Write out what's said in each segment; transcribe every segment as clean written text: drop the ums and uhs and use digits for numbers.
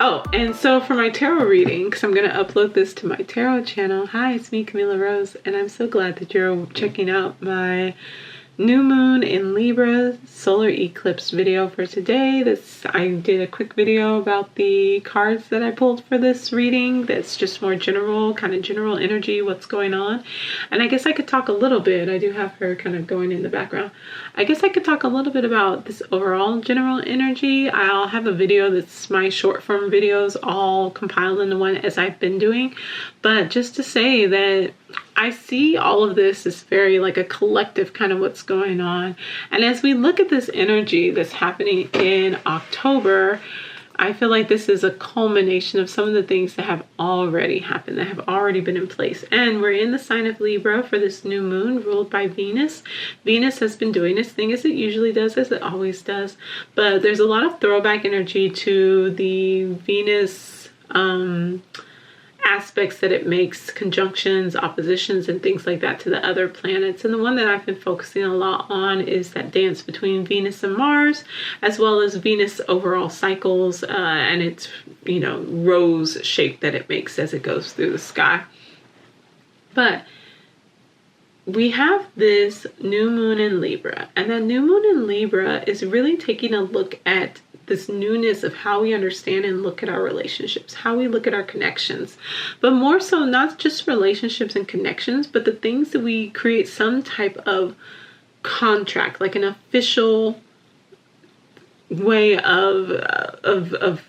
Oh, and so for my tarot reading, because I'm going to upload this to my tarot channel. Hi, it's me, Camila Rose, and I'm so glad that you're checking out my new moon in Libra solar eclipse video for today. I did a quick video about the cards that I pulled for this reading. That's just more general, kind of general energy, what's going on. And I guess I could talk a little bit. I do have her kind of going in the background. I guess I could talk a little bit about this overall general energy. I'll have a video that's my short form videos all compiled into one as I've been doing. But just to say that I see all of this as very like a collective kind of what's going on. And as we look at this energy that's happening in October, I feel like this is a culmination of some of the things that have already happened, that have already been in place. And we're in the sign of Libra for this new moon ruled by Venus. Venus has been doing its thing as it usually does, as it always does. But there's a lot of throwback energy to the Venus aspects that it makes, conjunctions, oppositions, and things like that to the other planets. And the one that I've been focusing a lot on is that dance between Venus and Mars, as well as Venus overall cycles and its, rose shape that it makes as it goes through the sky. But we have this new moon in Libra, and that new moon in Libra is really taking a look at this newness of how we understand and look at our relationships, how we look at our connections, but more so not just relationships and connections, but the things that we create some type of contract, like an official way of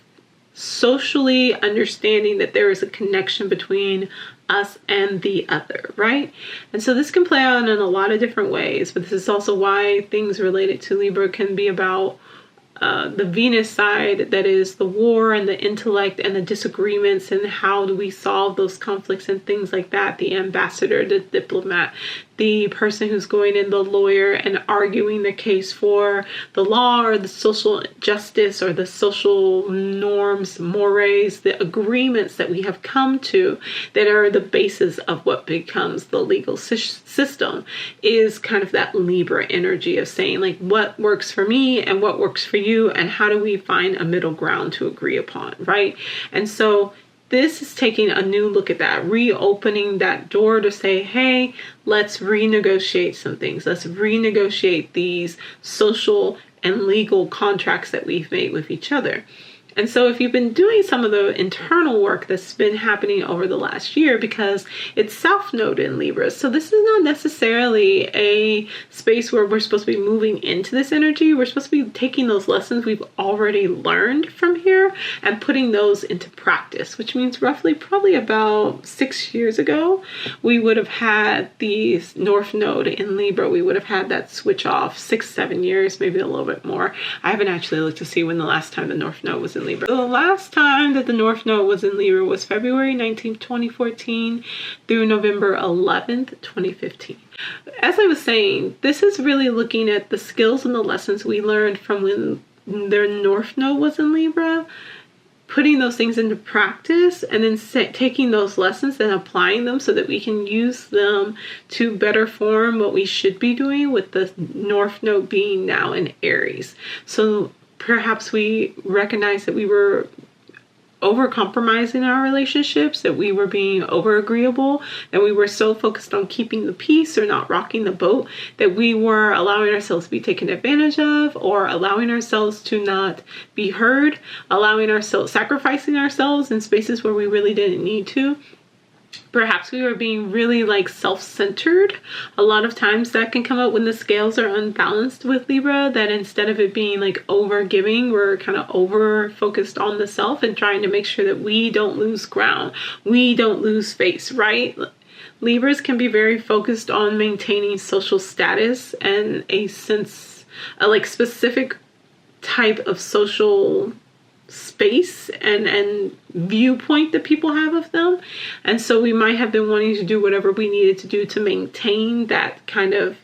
socially understanding that there is a connection between us and the other, right? And so this can play out in a lot of different ways, but this is also why things related to Libra can be about the Venus side, that is the war and the intellect and the disagreements, and how do we solve those conflicts and things like that. The ambassador, the diplomat, the person who's going in, the lawyer, and arguing the case for the law or the social justice or the social norms, mores, the agreements that we have come to that are the basis of what becomes the legal system, is kind of that Libra energy of saying, like, what works for me and what works for you, and how do we find a middle ground to agree upon, right? And so this is taking a new look at that, reopening that door to say, hey, let's renegotiate some things. Let's renegotiate these social and legal contracts that we've made with each other. And so if you've been doing some of the internal work that's been happening over the last year, because it's South Node in Libra, so this is not necessarily a space where we're supposed to be moving into this energy. We're supposed to be taking those lessons we've already learned from here and putting those into practice, which means roughly probably about 6 years ago, we would have had the North Node in Libra. We would have had that switch off 6-7 years, maybe a little bit more. I haven't actually looked to see when the last time the North Node was in Libra. So the last time that the North Node was in Libra was February 19th, 2014 through November 11th, 2015. As I was saying, this is really looking at the skills and the lessons we learned from when their North Node was in Libra, putting those things into practice, and then taking those lessons and applying them so that we can use them to better form what we should be doing with the North Node being now in Aries. So perhaps we recognize that we were over-compromising our relationships, that we were being over-agreeable, and we were so focused on keeping the peace or not rocking the boat that we were allowing ourselves to be taken advantage of, or allowing ourselves to not be heard, sacrificing ourselves in spaces where we really didn't need to. Perhaps we were being really like self-centered. A lot of times that can come out when the scales are unbalanced with Libra, that instead of it being like over giving, we're kind of over focused on the self and trying to make sure that we don't lose ground, we don't lose face, right? Libras can be very focused on maintaining social status and a sense, a like specific type of social space and viewpoint that people have of them. And so we might have been wanting to do whatever we needed to do to maintain that kind of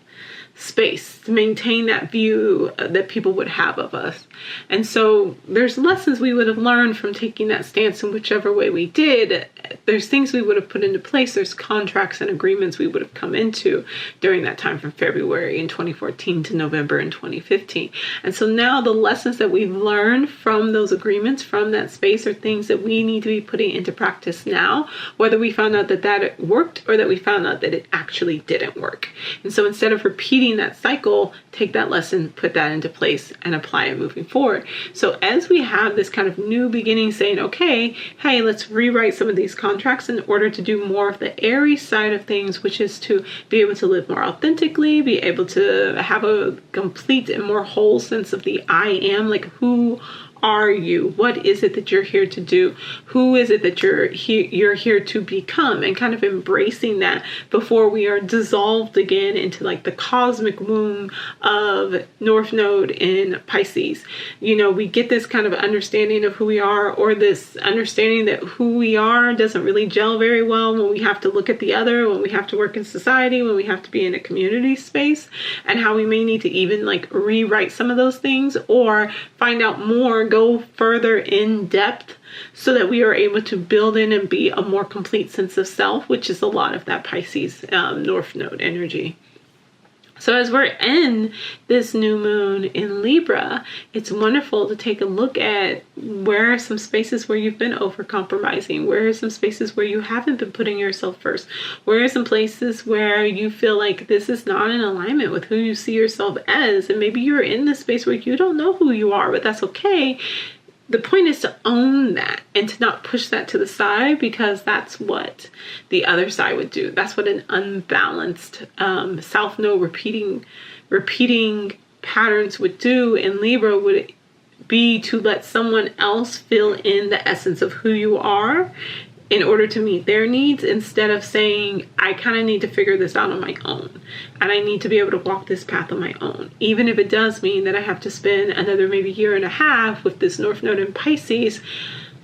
space, to maintain that view that people would have of us. And so there's lessons we would have learned from taking that stance in whichever way we did. There's things we would have put into place. There's contracts and agreements we would have come into during that time from February in 2014 to November in 2015. And so now the lessons that we've learned from those agreements, from that space, are things that we need to be putting into practice now, whether we found out that that worked or that we found out that it actually didn't work. And so instead of repeating that cycle, take that lesson, put that into place, and apply it moving forward. So as we have this kind of new beginning saying, okay, hey, let's rewrite some of these contracts in order to do more of the Aries side of things, which is to be able to live more authentically, be able to have a complete and more whole sense of the I am, like who are you? What is it that you're here to do? Who is it that you're here to become? And kind of embracing that before we are dissolved again into like the cosmic womb of North Node in Pisces. You know, we get this kind of understanding of who we are, or this understanding that who we are doesn't really gel very well when we have to look at the other, when we have to work in society, when we have to be in a community space, and how we may need to even like rewrite some of those things or find out more, go further in depth, so that we are able to build in and be a more complete sense of self, which is a lot of that Pisces North Node energy. So as we're in this new moon in Libra, it's wonderful to take a look at where are some spaces where you've been over-compromising, where are some spaces where you haven't been putting yourself first, where are some places where you feel like this is not in alignment with who you see yourself as, and maybe you're in this space where you don't know who you are, but that's okay. The point is to own that and to not push that to the side, because that's what the other side would do. That's what an unbalanced South Node repeating patterns would do in Libra, would be to let someone else fill in the essence of who you are in order to meet their needs, instead of saying, I kind of need to figure this out on my own. And I need to be able to walk this path on my own. Even if it does mean that I have to spend another maybe year and a half with this North Node in Pisces,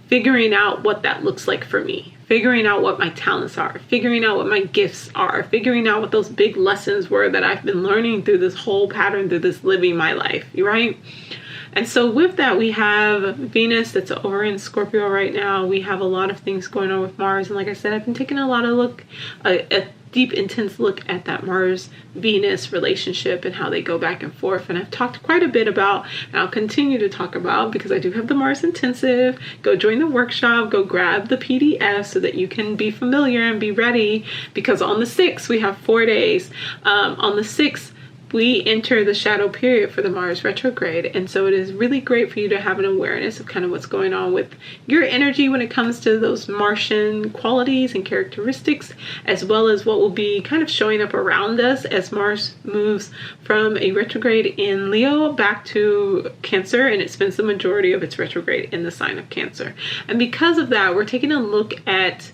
figuring out what that looks like for me. Figuring out what my talents are. Figuring out what my gifts are. Figuring out what those big lessons were that I've been learning through this whole pattern, through this living my life, right? And so with that, we have Venus that's over in Scorpio right now. We have a lot of things going on with Mars. And like I said, I've been taking a deep, intense look at that Mars-Venus relationship and how they go back and forth. And I've talked quite a bit about, and I'll continue to talk about, because I do have the Mars Intensive. Go join the workshop, go grab the PDF so that you can be familiar and be ready, because on the 6th, we have 4 days. On the 6th, we enter the shadow period for the Mars retrograde. And so it is really great for you to have an awareness of kind of what's going on with your energy when it comes to those Martian qualities and characteristics, as well as what will be kind of showing up around us as Mars moves from a retrograde in Leo back to Cancer, and it spends the majority of its retrograde in the sign of Cancer. And because of that, we're taking a look at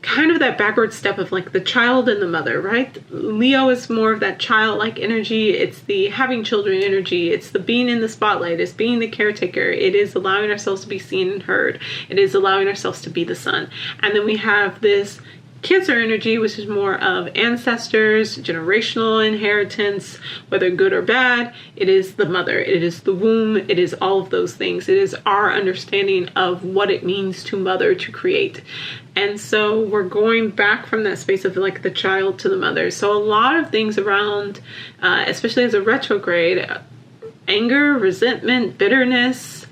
kind of that backward step of like the child and the mother, right? Leo is more of that childlike energy. It's the having children energy. It's the being in the spotlight. It's being the caretaker. It is allowing ourselves to be seen and heard. It is allowing ourselves to be the sun. And then we have this Cancer energy, which is more of ancestors, generational inheritance, whether good or bad. It is the mother, it is the womb, it is all of those things. It is our understanding of what it means to mother, to create. And so we're going back from that space of like the child to the mother. So a lot of things around, especially as a retrograde, anger, resentment, bitterness,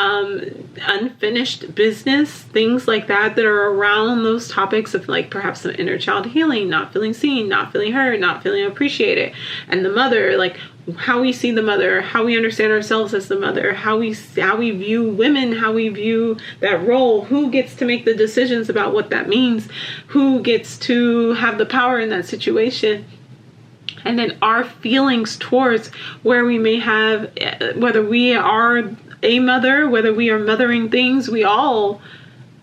unfinished business, things like that are around those topics of like perhaps some inner child healing, not feeling seen, not feeling heard, not feeling appreciated. And the mother, like how we see the mother, how we understand ourselves as the mother, how we view women, how we view that role, who gets to make the decisions about what that means, who gets to have the power in that situation. And then our feelings towards where we may have, whether we are a mother, whether we are mothering things, we all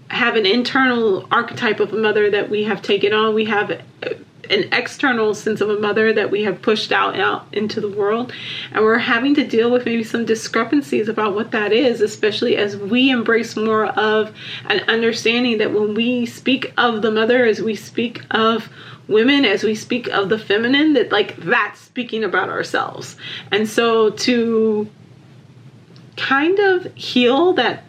have an internal archetype of a mother that we have taken on. We have an external sense of a mother that we have pushed out into the world. And we're having to deal with maybe some discrepancies about what that is, especially as we embrace more of an understanding that when we speak of the mother, as we speak of women, as we speak of the feminine, that like that's speaking about ourselves. And so to kind of heal that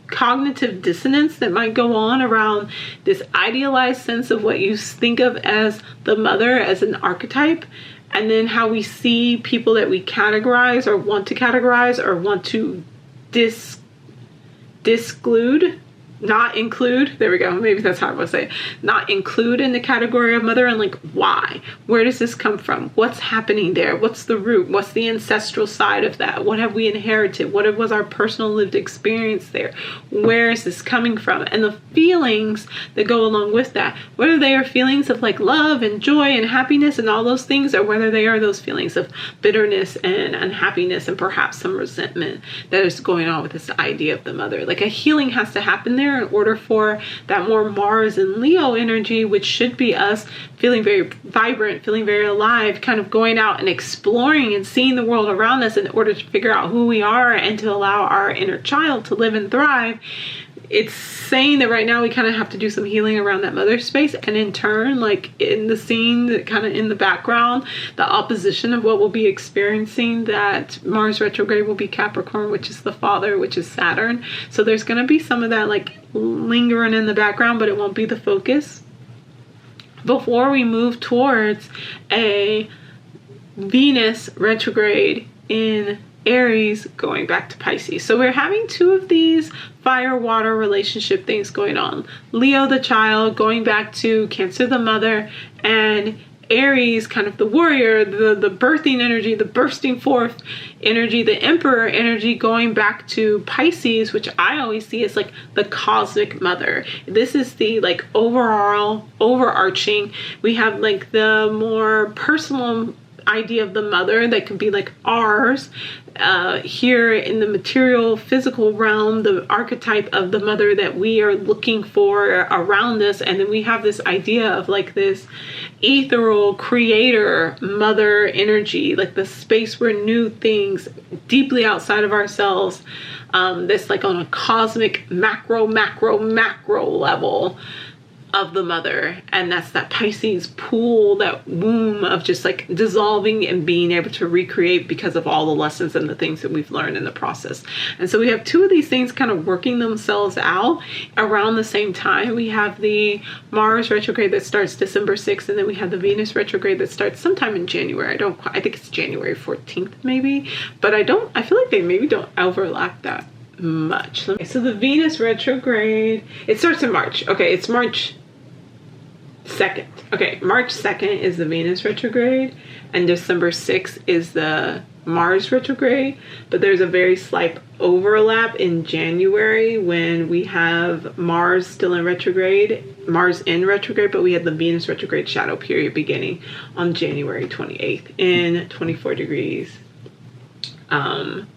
cognitive dissonance that might go on around this idealized sense of what you think of as the mother as an archetype, and then how we see people that we categorize or want to disclude, not include, there we go, maybe that's how I would say it, not include in the category of mother, and like why? Where does this come from? What's happening there? What's the root? What's the ancestral side of that? What have we inherited? What was our personal lived experience there? Where is this coming from? And the feelings that go along with that, whether they are feelings of like love and joy and happiness and all those things, or whether they are those feelings of bitterness and unhappiness and perhaps some resentment that is going on with this idea of the mother. Like a healing has to happen there in order for that more Mars and Leo energy, which should be us feeling very vibrant, feeling very alive, kind of going out and exploring and seeing the world around us in order to figure out who we are and to allow our inner child to live and thrive. It's saying that right now we kind of have to do some healing around that mother space, and in turn, like in the scene, kind of in the background, the opposition of what we'll be experiencing, that Mars retrograde will be Capricorn, which is the father, which is Saturn. So there's going to be some of that like lingering in the background, but it won't be the focus before we move towards a Venus retrograde in Aries going back to Pisces. So we're having two of these fire water relationship things going on. Leo the child going back to Cancer the mother, and Aries kind of the warrior, the birthing energy, the bursting forth energy, the emperor energy going back to Pisces, which I always see as like the cosmic mother. This is the like overall overarching. We have like the more personal idea of the mother that can be like ours here in the material physical realm, the archetype of the mother that we are looking for around us. And then we have this idea of like this ethereal creator mother energy, like the space where new things deeply outside of ourselves, that's like on a cosmic macro level of the mother. And that's that Pisces pool, that womb of just like dissolving and being able to recreate because of all the lessons and the things that we've learned in the process. And so we have two of these things kind of working themselves out around the same time. We have the Mars retrograde that starts December 6th, and then we have the Venus retrograde that starts sometime in January. I think it's January 14th maybe, but I feel like they maybe don't overlap that much. Okay, so the Venus retrograde, it starts in March. Okay, it's March 2nd. Okay, March 2nd is the Venus retrograde, and December 6th is the Mars retrograde. But there's a very slight overlap in January when we have Mars still in retrograde, but we had the Venus retrograde shadow period beginning on January 28th in 24 degrees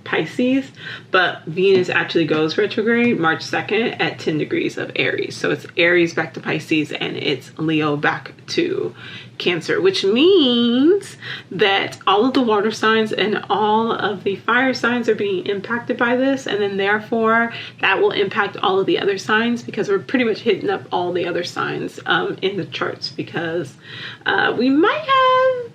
Pisces, but Venus actually goes retrograde March 2nd at 10 degrees of Aries. So it's Aries back to Pisces, and it's Leo back to Cancer, which means that all of the water signs and all of the fire signs are being impacted by this, and then therefore that will impact all of the other signs, because we're pretty much hitting up all the other signs in the charts, because we might have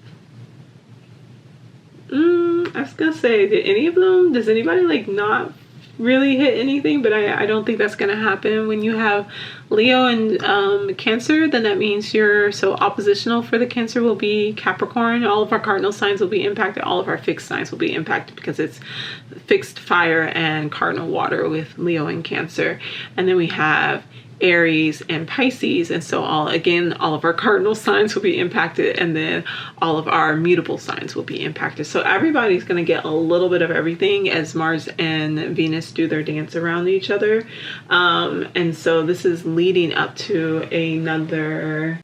I was gonna say, does anybody like not really hit anything? But I don't think that's gonna happen. When you have Leo and Cancer, then that means you're so oppositional for the Cancer will be Capricorn. All of our cardinal signs will be impacted. All of our fixed signs will be impacted because it's fixed fire and cardinal water with Leo and Cancer. And then we have Aries and Pisces, and so all of our cardinal signs will be impacted, and then all of our mutable signs will be impacted. So everybody's going to get a little bit of everything as Mars and Venus do their dance around each other, and so this is leading up to another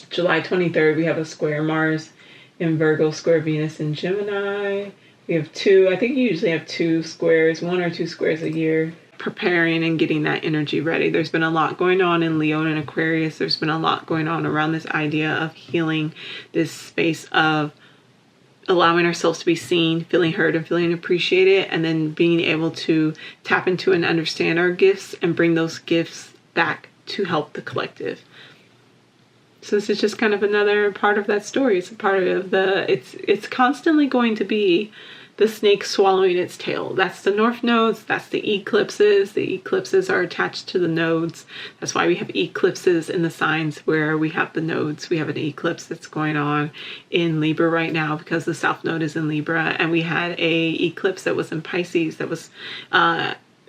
July 23rd. We have a square Mars in Virgo, square Venus in Gemini. We have I think you usually have one or two squares a year, preparing and getting that energy ready. There's been a lot going on in Leo and Aquarius. There's been a lot going on around this idea of healing, this space of allowing ourselves to be seen, feeling heard, and feeling appreciated, and then being able to tap into and understand our gifts and bring those gifts back to help the collective. So this is just kind of another part of that story. It's a part of it's constantly going to be the snake swallowing its tail. That's the north nodes, that's the eclipses. The eclipses are attached to the nodes. That's why we have eclipses in the signs where we have the nodes. We have an eclipse that's going on in Libra right now because the south node is in Libra, and we had a eclipse that was in Pisces that was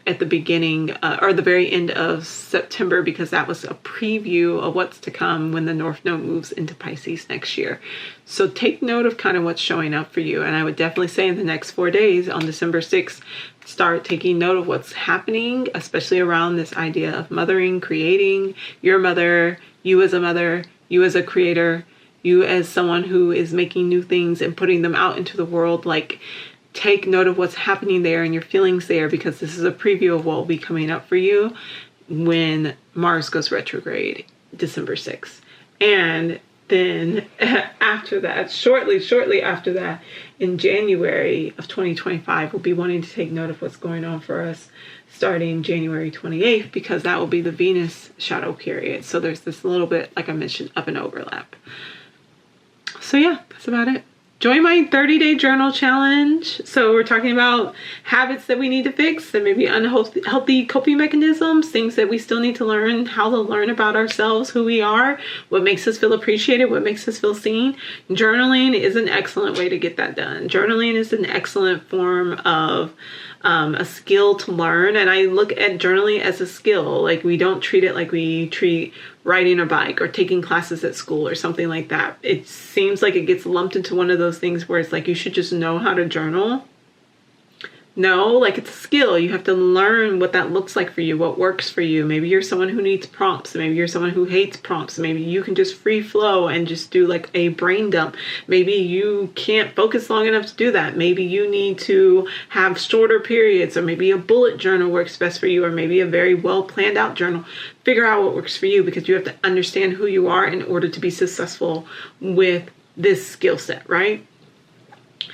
at the beginning or the very end of September, because that was a preview of what's to come when the North Node moves into Pisces next year. So take note of kind of what's showing up for you. And I would definitely say in the next 4 days on December 6th, start taking note of what's happening, especially around this idea of mothering, creating, your mother, you as a creator, you as someone who is making new things and putting them out into the world. Like, take note of what's happening there and your feelings there, because this is a preview of what will be coming up for you when Mars goes retrograde December 6th. And then after that, shortly after that, in January of 2025, we'll be wanting to take note of what's going on for us starting January 28th, because that will be the Venus shadow period. So there's this little bit, like I mentioned, of an overlap. So yeah, that's about it. Join my 30-day journal challenge. So we're talking about habits that we need to fix and maybe unhealthy coping mechanisms, things that we still need to learn, how to learn about ourselves, who we are, what makes us feel appreciated, what makes us feel seen. Journaling is an excellent way to get that done. Journaling is an excellent form of a skill to learn. And I look at journaling as a skill. Like, we don't treat it like we treat riding a bike or taking classes at school or something like that. It seems like it gets lumped into one of those things where it's like you should just know how to journal. No, like, it's a skill. You have to learn what that looks like for you, what works for you. Maybe you're someone who needs prompts. Maybe you're someone who hates prompts. Maybe you can just free flow and just do like a brain dump. Maybe you can't focus long enough to do that. Maybe you need to have shorter periods, or maybe a bullet journal works best for you, or maybe a very well planned out journal. Figure out what works for you, because you have to understand who you are in order to be successful with this skill set, right?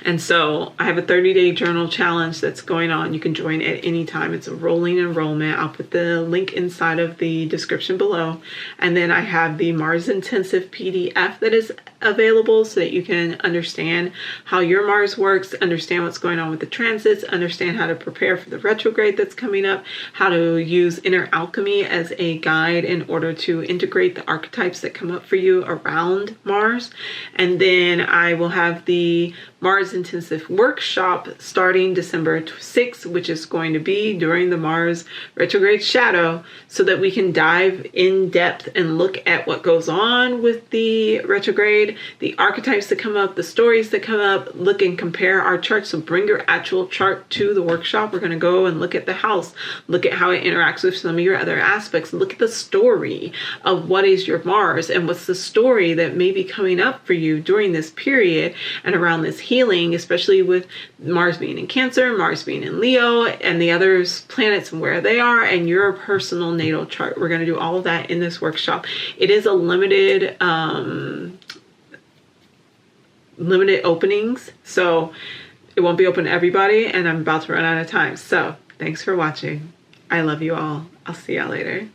And so I have a 30-day journal challenge that's going on. You can join at any time. It's a rolling enrollment. I'll put the link inside of the description below. And then I have the Mars Intensive PDF that is available so that you can understand how your Mars works, understand what's going on with the transits, understand how to prepare for the retrograde that's coming up, how to use inner alchemy as a guide in order to integrate the archetypes that come up for you around Mars. And then I will have the Mars Intensive Workshop starting December 6th, which is going to be during the Mars retrograde shadow, so that we can dive in depth and look at what goes on with the retrograde, the archetypes that come up, the stories that come up, look and compare our charts. So bring your actual chart to the workshop. We're going to go and look at the house, look at how it interacts with some of your other aspects, look at the story of what is your Mars and what's the story that may be coming up for you during this period and around this healing, especially with Mars being in Cancer, Mars being in Leo, and the other planets and where they are, and your personal natal chart. We're going to do all of that in this workshop. It is a limited openings, so it won't be open to everybody, and I'm about to run out of time. So thanks for watching. I love you all. I'll see y'all later.